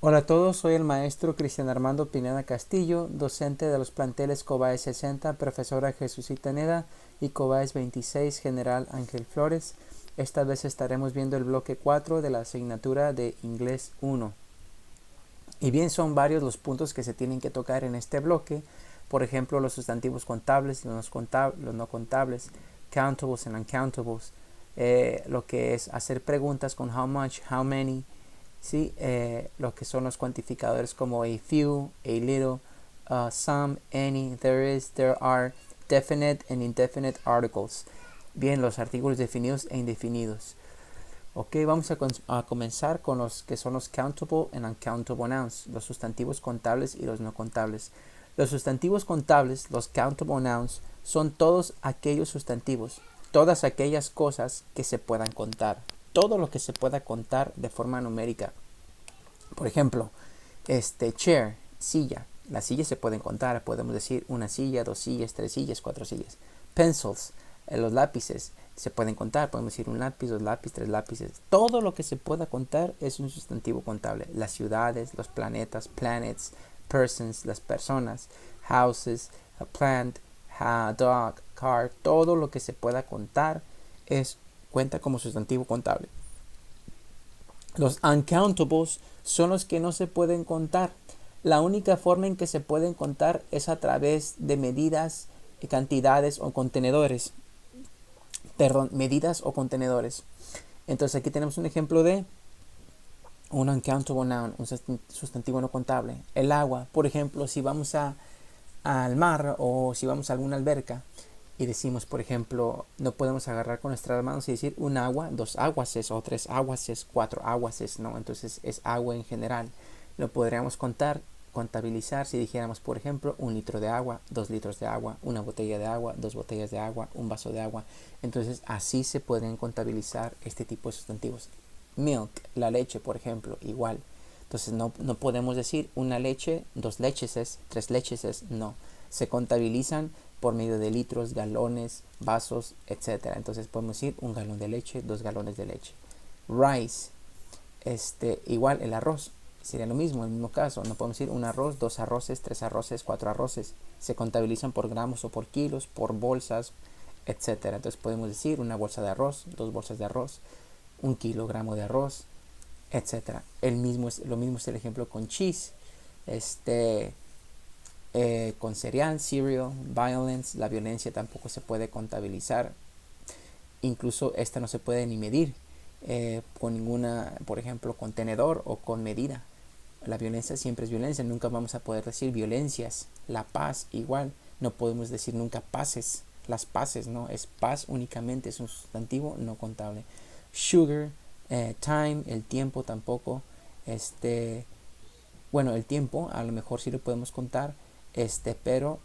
Hola a todos, soy el maestro Cristian Armando Pineda Castillo, docente de los planteles Cobaes 60, profesora Jesucita Neda y Cobaes 26, General Ángel Flores. Esta vez estaremos viendo el bloque 4 de la asignatura de Inglés 1. Y bien, son varios los puntos que se tienen que tocar en este bloque. Por ejemplo, los sustantivos contables, los no contables, countables and uncountables. Lo que es hacer preguntas con how much, how many. ¿Sí? Lo que son los cuantificadores como a few, a little, some, any, there is, there are, definite and indefinite articles. Bien, los artículos definidos e indefinidos. Ok, vamos a comenzar con los que son los countable and uncountable nouns, los sustantivos contables y los no contables. Los sustantivos contables, los countable nouns, son todos aquellos sustantivos, todas aquellas cosas que se puedan contar, todo lo que se pueda contar de forma numérica. Por ejemplo, chair, silla. Las sillas se pueden contar, podemos decir una silla, dos sillas, tres sillas, cuatro sillas. Pencils, los lápices, se pueden contar, podemos decir un lápiz, dos lápices, tres lápices. Todo lo que se pueda contar es un sustantivo contable. Las ciudades, los planetas, planets, persons, las personas, houses, a plant, a dog, car, todo lo que se pueda contar cuenta como sustantivo contable. Los uncountables son los que no se pueden contar. La única forma en que se pueden contar es a través de medidas, cantidades o contenedores. Medidas o contenedores. Entonces aquí tenemos un ejemplo de un uncountable noun, un sustantivo no contable. El agua, por ejemplo, si vamos al mar o si vamos a alguna alberca y decimos, por ejemplo, no podemos agarrar con nuestras manos y decir un agua, dos aguaces o tres aguaces, cuatro aguaces, ¿no? Entonces es agua en general. Lo podríamos contabilizar si dijéramos, por ejemplo, un litro de agua, 2 litros de agua, una botella de agua, 2 botellas de agua, un vaso de agua. Entonces así se pueden contabilizar este tipo de sustantivos. Milk, la leche, por ejemplo, igual. Entonces no podemos decir una leche, dos leches, tres leches, no. Se contabilizan por medio de litros, galones, vasos, etc. Entonces podemos decir un galón de leche, 2 galones de leche. Rice, igual el arroz, sería lo mismo, el mismo caso. No podemos decir un arroz, 2 arroces, 3 arroces, 4 arroces. Se contabilizan por gramos o por kilos, por bolsas, etc. Entonces podemos decir una bolsa de arroz, 2 bolsas de arroz, 1 kilogramo de arroz, etc. Lo mismo es el ejemplo con cheese, con cereal, cereal, violence. La violencia tampoco se puede contabilizar. Incluso esta no se puede ni medir con ninguna, por ejemplo, contenedor o con medida. La violencia siempre es violencia, nunca vamos a poder decir violencias. La paz igual, no podemos decir nunca paces. Las paces, no, es paz únicamente, es un sustantivo no contable. Sugar, time, el tiempo tampoco. Bueno, el tiempo a lo mejor sí lo podemos contar, pero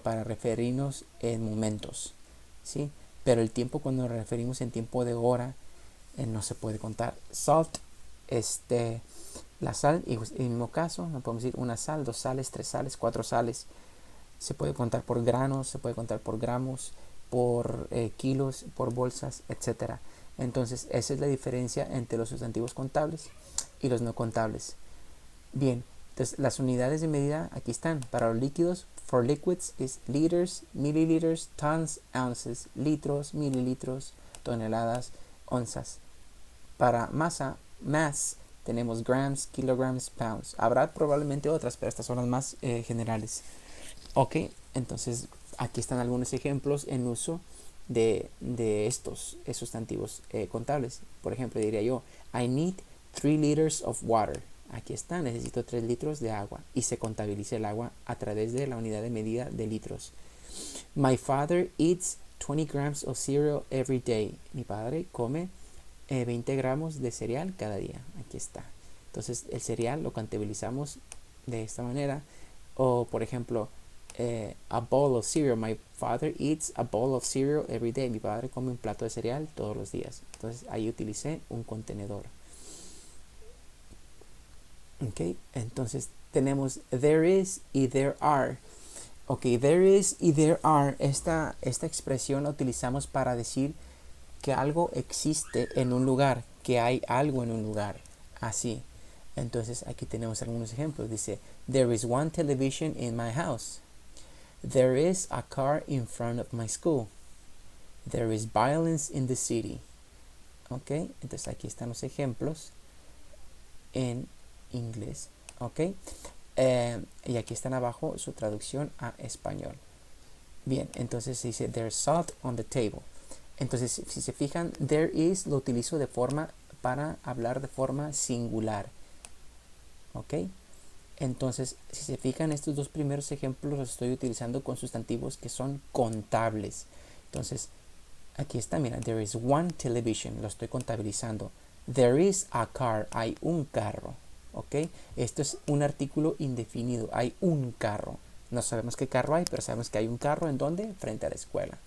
para referirnos en momentos, ¿sí? Pero el tiempo, cuando nos referimos en tiempo de hora, no se puede contar. Salt, la sal, y en el mismo caso, no podemos decir una sal, 2 sales, 3 sales, 4 sales. Se puede contar por granos, se puede contar por gramos, por kilos, por bolsas, etc. Entonces, esa es la diferencia entre los sustantivos contables y los no contables. Bien, entonces las unidades de medida aquí están. Para los líquidos, for liquids is liters, milliliters, tons, ounces, litros, mililitros, toneladas, onzas. Para masa, mass, tenemos grams, kilograms, pounds. Habrá probablemente otras, pero estas son las más generales. Ok, entonces aquí están algunos ejemplos en uso de estos sustantivos contables. Por ejemplo, diría yo, I need 3 liters of water. Aquí está, necesito 3 litros de agua. Y se contabiliza el agua a través de la unidad de medida de litros. My father eats 20 grams of cereal every day. Mi padre come 20 gramos de cereal cada día. Aquí está. Entonces el cereal lo contabilizamos de esta manera. O por ejemplo, a bowl of cereal. My father eats a bowl of cereal every day. Mi padre come un plato de cereal todos los días. Entonces ahí utilicé un contenedor. Ok, entonces tenemos there is y there are. Ok, there is y there are. Esta expresión la utilizamos para decir que algo existe en un lugar, que hay algo en un lugar. Así. Entonces aquí tenemos algunos ejemplos. Dice, there is one television in my house. There is a car in front of my school. There is violence in the city. Ok, entonces aquí están los ejemplos en inglés. Ok, y aquí están abajo su traducción a español. Bien, entonces dice, there's salt on the table. Entonces, si se fijan, there is lo utilizo de forma para hablar de forma singular. ¿Ok? Entonces, si se fijan, estos dos primeros ejemplos los estoy utilizando con sustantivos que son contables. Entonces, aquí está, mira, there is one television, lo estoy contabilizando. There is a car, hay un carro. ¿Ok? Esto es un artículo indefinido, hay un carro. No sabemos qué carro hay, pero sabemos que hay un carro en donde, frente a la escuela.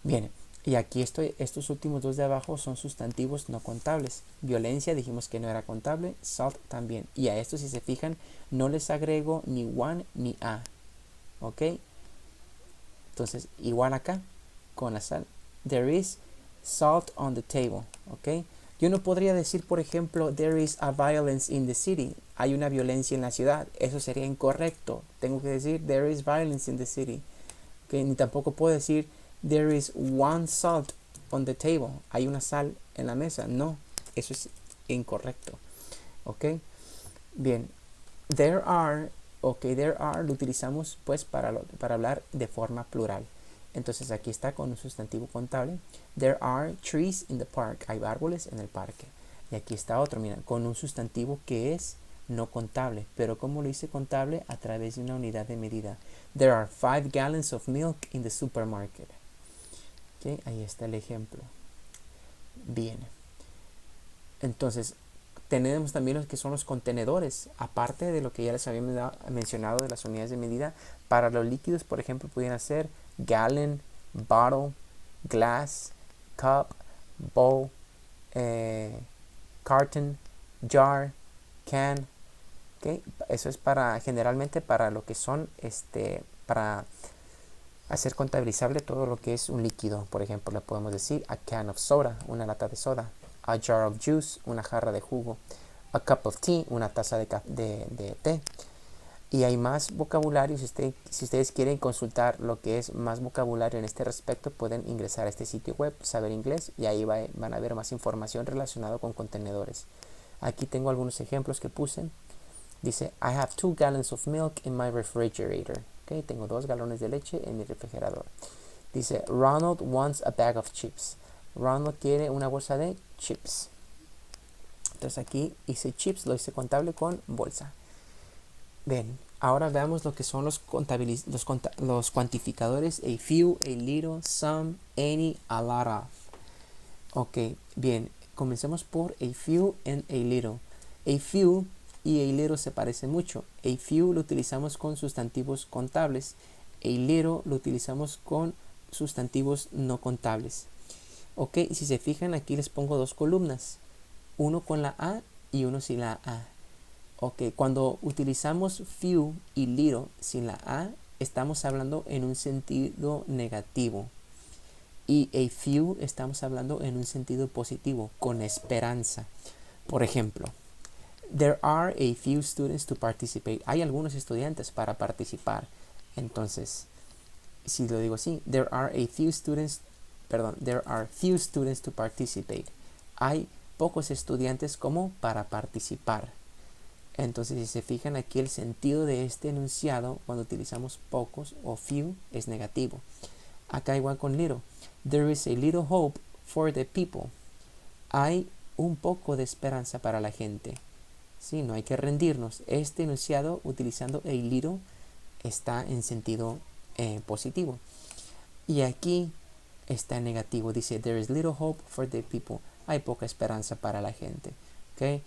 Bien, y aquí estos últimos dos de abajo son sustantivos no contables. Violencia dijimos que no era contable, salt también. Y a estos, si se fijan, no les agrego ni one ni a. ¿Ok? Entonces, igual acá, con la sal. There is salt on the table. ¿Ok? Yo no podría decir, por ejemplo, there is a violence in the city. Hay una violencia en la ciudad. Eso sería incorrecto. Tengo que decir, there is violence in the city. ¿Ok? Ni tampoco puedo decir, there is one salt on the table. Hay una sal en la mesa. No, eso es incorrecto. ¿Ok? Bien. There are, there are lo utilizamos pues para hablar de forma plural. Entonces aquí está con un sustantivo contable. There are trees in the park. Hay árboles en el parque. Y aquí está otro, mira, con un sustantivo que es no contable. Pero ¿cómo lo hice contable? A través de una unidad de medida. There are 5 gallons of milk in the supermarket. Okay, ahí está el ejemplo. Bien. Entonces, tenemos también los que son los contenedores. Aparte de lo que ya les había mencionado de las unidades de medida, para los líquidos, por ejemplo, pudieran ser gallon, bottle, glass, cup, bowl, carton, jar, can. ¿Okay? Eso es generalmente para lo que son, para hacer contabilizable todo lo que es un líquido. Por ejemplo, le podemos decir a can of soda, una lata de soda. A jar of juice, una jarra de jugo. A cup of tea, una taza de té. Y hay más vocabulario. Si ustedes quieren consultar lo que es más vocabulario en este respecto, pueden ingresar a este sitio web, Saber Inglés, y ahí van a ver más información relacionada con contenedores. Aquí tengo algunos ejemplos que puse. Dice, I have 2 gallons of milk in my refrigerator. Okay, tengo 2 galones de leche en mi refrigerador. Dice, Ronald wants a bag of chips. Ronald quiere una bolsa de chips. Entonces aquí hice chips, lo hice contable con bolsa. Bien, ahora veamos lo que son los cuantificadores. A few, a little, some, any, a lot of. Ok, bien, comencemos por a few and a little. A few y a little se parecen mucho. A few lo utilizamos con sustantivos contables. A little lo utilizamos con sustantivos no contables. Ok, si se fijan, aquí les pongo 2 columnas. Uno con la A y uno sin la A. Ok, cuando utilizamos few y little sin la A, estamos hablando en un sentido negativo. Y a few estamos hablando en un sentido positivo, con esperanza. Por ejemplo, there are a few students to participate. Hay algunos estudiantes para participar. Entonces, si lo digo así, there are few students to participate. Hay pocos estudiantes como para participar. Entonces, si se fijan aquí, el sentido de este enunciado cuando utilizamos pocos o few es negativo. Acá igual con little. There is a little hope for the people. Hay un poco de esperanza para la gente. Sí, no hay que rendirnos. Este enunciado utilizando a little está en sentido positivo. Y aquí está en negativo. Dice, there is little hope for the people. Hay poca esperanza para la gente. ¿Ok?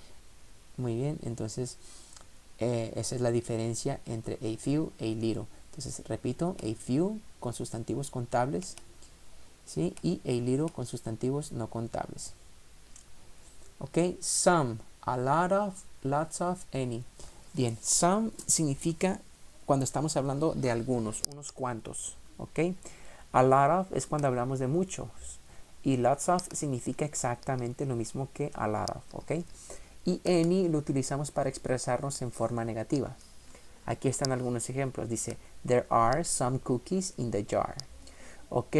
Muy bien, entonces esa es la diferencia entre a few e a little. Entonces repito, a few con sustantivos contables, ¿sí? Y a little con sustantivos no contables. Ok, some, a lot of, lots of, any. Bien, some significa cuando estamos hablando de algunos, unos cuantos. Ok, a lot of es cuando hablamos de muchos. Y lots of significa exactamente lo mismo que a lot of. Ok. Y any lo utilizamos para expresarnos en forma negativa. Aquí están algunos ejemplos. Dice, there are some cookies in the jar. Ok.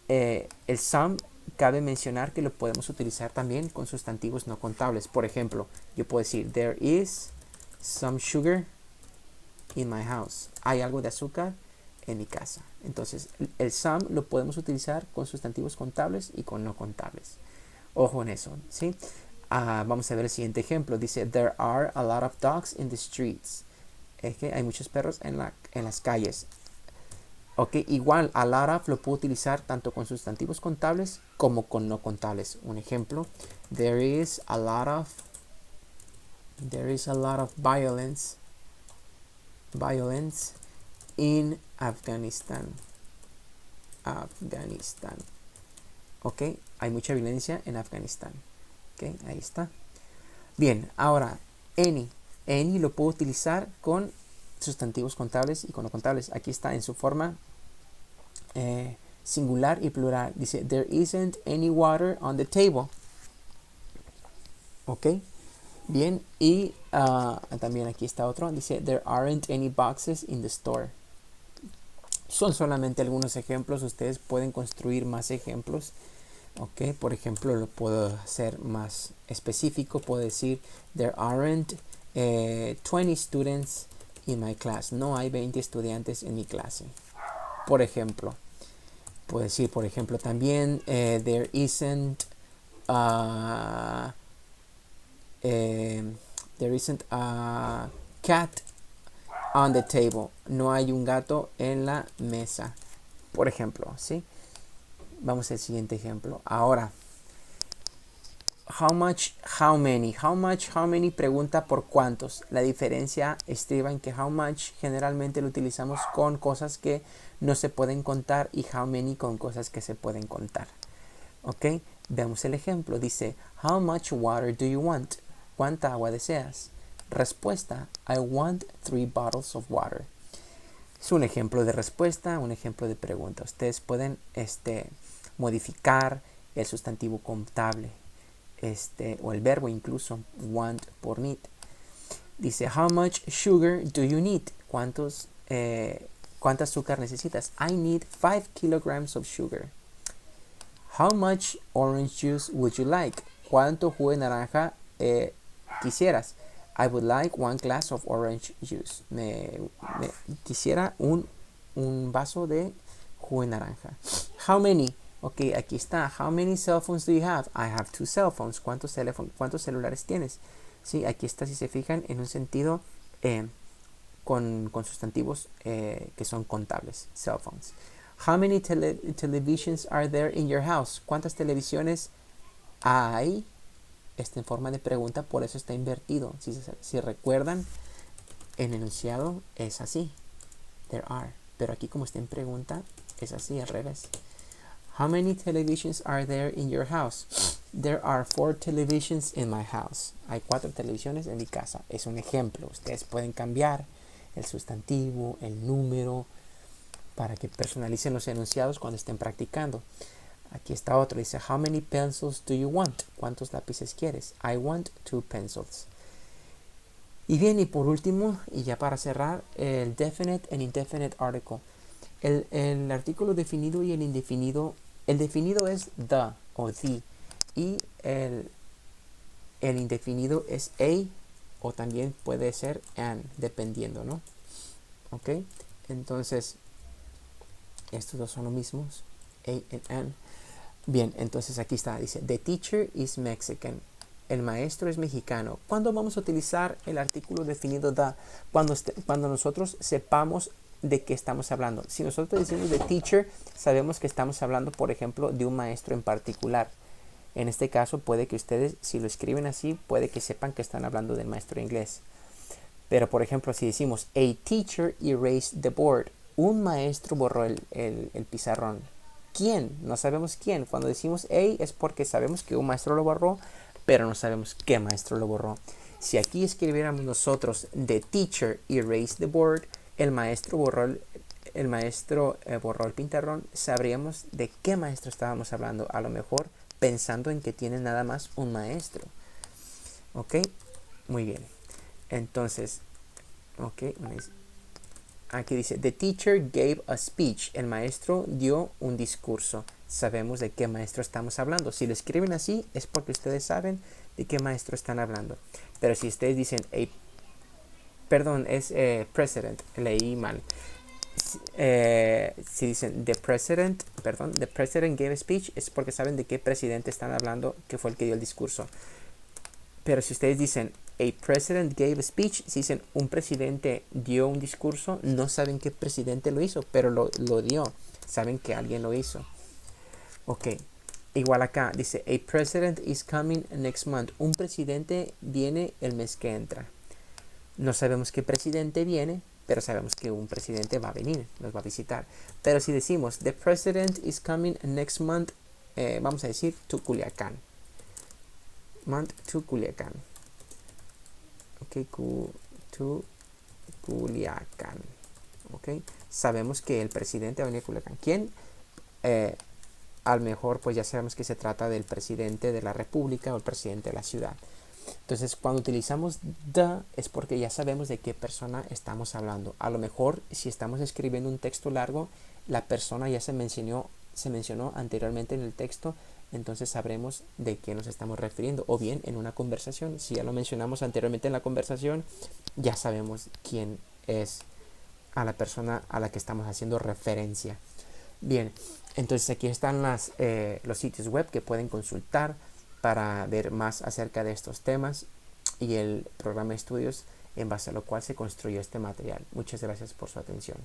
El some cabe mencionar que lo podemos utilizar también con sustantivos no contables. Por ejemplo, yo puedo decir, there is some sugar in my house. Hay algo de azúcar en mi casa. Entonces, el some lo podemos utilizar con sustantivos contables y con no contables. Ojo en eso, ¿sí? Vamos a ver el siguiente ejemplo. Dice, there are a lot of dogs in the streets. Es que hay muchos perros en las calles. Ok, igual a lot of lo puedo utilizar tanto con sustantivos contables como con no contables. Un ejemplo, there is a lot of violence in Afghanistan. Ok, hay mucha violencia en Afganistán. Ok, ahí está. Bien, ahora any lo puedo utilizar con sustantivos contables y con no contables. Aquí está en su forma singular y plural. Dice, there isn't any water on the table. Ok, bien. Y también aquí está otro. Dice, there aren't any boxes in the store. Son solamente algunos ejemplos. Ustedes pueden construir más ejemplos. Ok, por ejemplo, lo puedo hacer más específico. Puedo decir, there aren't 20 students in my class. No hay 20 estudiantes en mi clase. Por ejemplo, puedo decir, por ejemplo, también, there isn't a cat on the table. No hay un gato en la mesa. Por ejemplo, ¿sí? Vamos al siguiente ejemplo. Ahora, how much, how many. How much, how many pregunta por cuántos. La diferencia estriba en que how much generalmente lo utilizamos con cosas que no se pueden contar y how many con cosas que se pueden contar. Ok, veamos el ejemplo. Dice, how much water do you want? ¿Cuánta agua deseas? Respuesta, I want 3 bottles of water. Es un ejemplo de respuesta, un ejemplo de pregunta. Ustedes pueden modificar el sustantivo contable o el verbo incluso, want por need. Dice, how much sugar do you need? ¿Cuánta azúcar necesitas? I need 5 kilograms of sugar. How much orange juice would you like? ¿Cuánto jugo de naranja quisieras? I would like 1 glass of orange juice. Quisiera un vaso de jugo de naranja. How many? Ok, aquí está. How many cell phones do you have? I have 2 cell phones. ¿Cuántos celulares tienes? Sí, aquí está, si se fijan, en un sentido con sustantivos que son contables. Cell phones. How many televisions are there in your house? ¿Cuántas televisiones hay? Está en forma de pregunta, por eso está invertido. Si recuerdan, en el enunciado es así. There are. Pero aquí como está en pregunta, es así, al revés. How many televisions are there in your house? There are 4 televisions in my house. Hay 4 televisiones en mi casa. Es un ejemplo. Ustedes pueden cambiar el sustantivo, el número, para que personalicen los enunciados cuando estén practicando. Aquí está otro. Dice, how many pencils do you want? ¿Cuántos lápices quieres? I want 2 pencils. Y bien, y por último, y ya para cerrar, el definite and indefinite article. El artículo definido y el indefinido. El definido es the o the. Y el indefinido es a o también puede ser an, dependiendo, ¿no? Ok. Entonces, estos dos son los mismos. A and an. Bien, entonces aquí está. Dice, the teacher is Mexican. El maestro es mexicano. ¿Cuándo vamos a utilizar el artículo definido the? Cuando nosotros sepamos de qué estamos hablando. Si nosotros decimos the teacher, sabemos que estamos hablando, por ejemplo, de un maestro en particular. En este caso, puede que ustedes, si lo escriben así, puede que sepan que están hablando del maestro de inglés. Pero, por ejemplo, si decimos a teacher erased the board, un maestro borró el pizarrón. ¿Quién? No sabemos quién. Cuando decimos a es porque sabemos que un maestro lo borró, pero no sabemos qué maestro lo borró. Si aquí escribiéramos nosotros the teacher erased the board, el maestro borró el pizarrón, sabríamos de qué maestro estábamos hablando. A lo mejor pensando en que tiene nada más un maestro. Ok, muy bien. Entonces, ok, aquí dice, the teacher gave a speech. El maestro dio un discurso. Sabemos de qué maestro estamos hablando. Si lo escriben así, es porque ustedes saben de qué maestro están hablando. Pero si ustedes dicen, perdón, es president, leí mal. Si dicen the president gave a speech, es porque saben de qué presidente están hablando, que fue el que dio el discurso. Pero si ustedes dicen a president gave a speech, si dicen un presidente dio un discurso, no saben qué presidente lo hizo, pero lo dio. Saben que alguien lo hizo. Ok. Igual acá dice a president is coming next month. Un presidente viene el mes que entra. No sabemos qué presidente viene, pero sabemos que un presidente va a venir, nos va a visitar. Pero si decimos the president is coming next month, vamos a decir to Culiacán. Month to Culiacán. Ok, to Culiacán. Ok, sabemos que el presidente va a venir a Culiacán. ¿Quién? A lo mejor pues ya sabemos que se trata del presidente de la república o el presidente de la ciudad. Entonces cuando utilizamos the es porque ya sabemos de qué persona estamos hablando. A lo mejor si estamos escribiendo un texto largo, la persona ya se mencionó anteriormente en el texto, entonces sabremos de qué nos estamos refiriendo. O bien en una conversación, si ya lo mencionamos anteriormente en la conversación, ya sabemos quién es a la persona a la que estamos haciendo referencia. Bien, entonces aquí están los sitios web que pueden consultar para ver más acerca de estos temas y el programa de estudios en base a lo cual se construyó este material. Muchas gracias por su atención.